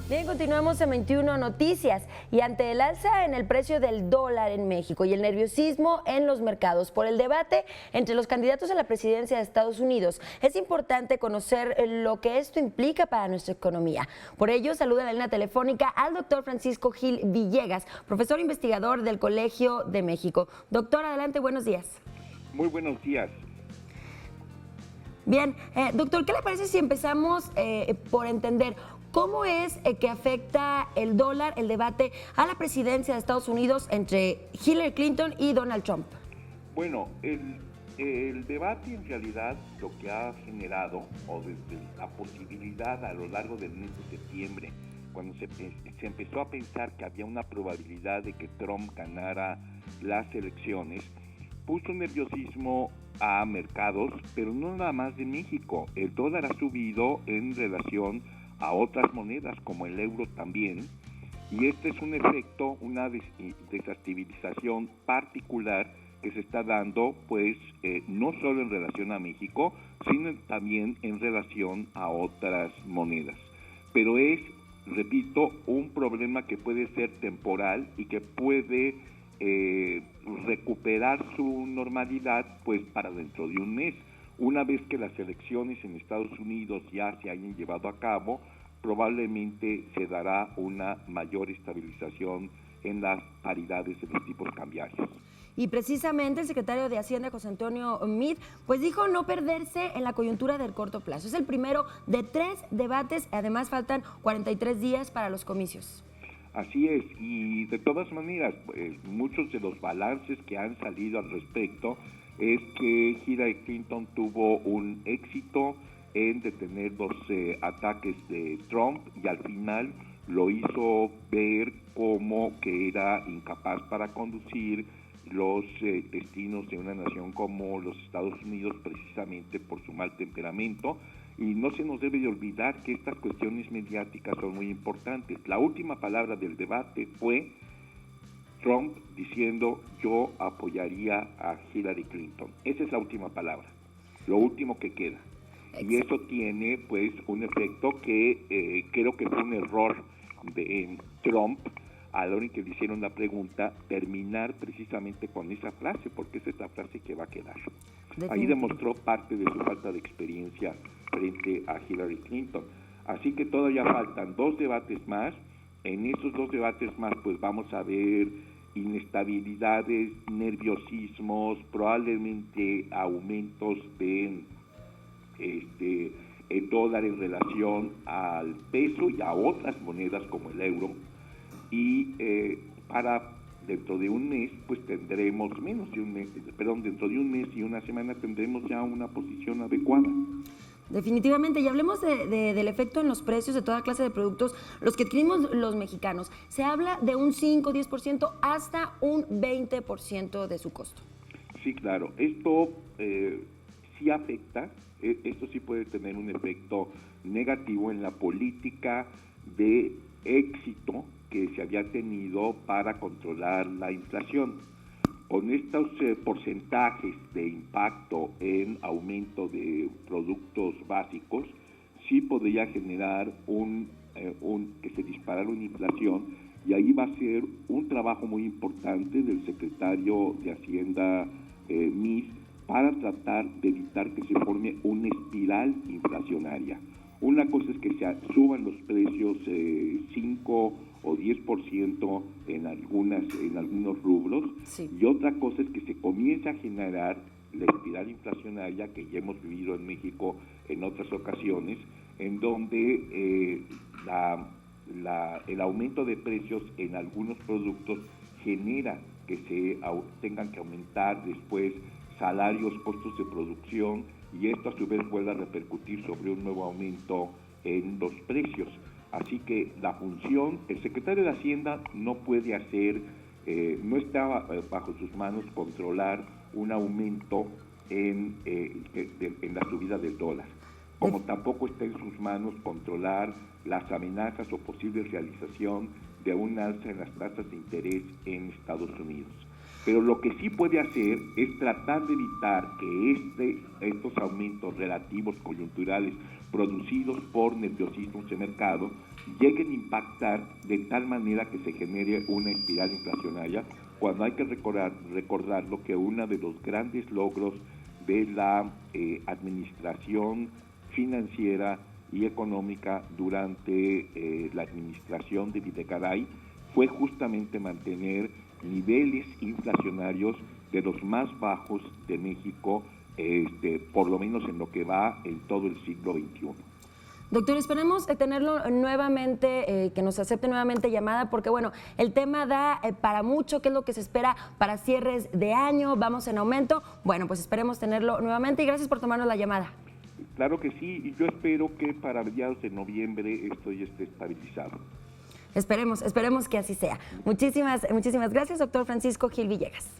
Bien, continuamos en 21 Noticias y ante el alza en el precio del dólar en México y el nerviosismo en los mercados por el debate entre los candidatos a la presidencia de Estados Unidos, es importante conocer lo que esto implica para nuestra economía. Por ello, saluda en la línea telefónica al doctor Francisco Gil Villegas, profesor investigador del Colegio de México. Doctor, adelante, buenos días. Muy buenos días. Bien, doctor, ¿qué le parece si empezamos por entender cómo es que afecta el dólar, el debate a la presidencia de Estados Unidos entre Hillary Clinton y Donald Trump? Bueno, el debate en realidad lo que ha generado, o desde la posibilidad a lo largo del mes de septiembre, cuando se empezó a pensar que había una probabilidad de que Trump ganara las elecciones, puso nerviosismo a mercados, pero no nada más de México. El dólar ha subido en relación a otras monedas como el euro también, y este es un efecto, una desestabilización particular que se está dando, pues no solo en relación a México, sino también en relación a otras monedas. Pero es, repito, un problema que puede ser temporal y que puede recuperar su normalidad pues para dentro de un mes. Una vez que las elecciones en Estados Unidos ya se hayan llevado a cabo, probablemente se dará una mayor estabilización en las paridades de los tipos cambiarios. Y precisamente el secretario de Hacienda, José Antonio Meade, pues dijo no perderse en la coyuntura del corto plazo. Es el primero de 3 debates, además faltan 43 días para los comicios. Así es, y de todas maneras, pues, muchos de los balances que han salido al respecto es que Hillary Clinton tuvo un éxito en detener los ataques de Trump y al final lo hizo ver como que era incapaz para conducir los destinos de una nación como los Estados Unidos, precisamente por su mal temperamento. Y no se nos debe de olvidar que estas cuestiones mediáticas son muy importantes. La última palabra del debate fue Trump diciendo yo apoyaría a Hillary Clinton. Esa es la última palabra, lo último que queda. Y eso tiene pues un efecto que creo que fue un error de Trump a la hora en que le hicieron la pregunta, terminar precisamente con esa frase, porque es esta frase que va a quedar. Ahí demostró parte de su falta de experiencia frente a Hillary Clinton. Así que todavía faltan 2 debates más. En esos 2 debates más pues vamos a ver inestabilidades, nerviosismos, probablemente aumentos de el dólar en relación al peso y a otras monedas como el euro. Y para dentro de un mes, pues tendremos dentro de un mes y una semana tendremos ya una posición adecuada. Definitivamente, y hablemos del efecto en los precios de toda clase de productos, los que adquirimos los mexicanos. Se habla de un 5, 10% hasta un 20% de su costo. Sí, claro. Esto sí afecta, esto sí puede tener un efecto negativo en la política de éxito que se había tenido para controlar la inflación. Con estos porcentajes de impacto en aumento de productos básicos, sí podría generar que se disparara una inflación, y ahí va a ser un trabajo muy importante del secretario de Hacienda, Meade, para tratar de evitar que se forme una espiral inflacionaria. Una cosa es que se suban los precios 5 o 10% en algunos rubros, sí. Y otra cosa es que se comience a generar la espiral inflacionaria que ya hemos vivido en México en otras ocasiones, en donde el aumento de precios en algunos productos genera que se tengan que aumentar después salarios, costos de producción, y esto a su vez vuelve a repercutir sobre un nuevo aumento en los precios. Así que la función, el secretario de Hacienda no puede hacer, no está bajo sus manos controlar un aumento en la subida del dólar, como tampoco está en sus manos controlar las amenazas o posible realización de un alza en las tasas de interés en Estados Unidos. Pero lo que sí puede hacer es tratar de evitar que estos aumentos relativos coyunturales producidos por nerviosismos de mercado lleguen a impactar de tal manera que se genere una espiral inflacionaria, cuando hay que recordarlo que uno de los grandes logros de la administración financiera y económica durante la administración de Videgaray fue justamente mantener niveles inflacionarios de los más bajos de México, por lo menos en lo que va en todo el siglo XXI. Doctor, esperemos tenerlo nuevamente, que nos acepte nuevamente llamada, porque bueno, el tema da para mucho. ¿Qué es lo que se espera para cierres de año? Vamos en aumento. Bueno, pues esperemos tenerlo nuevamente y gracias por tomarnos la llamada. Claro que sí, y yo espero que para mediados de noviembre esto ya esté estabilizado. Esperemos que así sea. Muchísimas gracias, doctor Francisco Gil Villegas.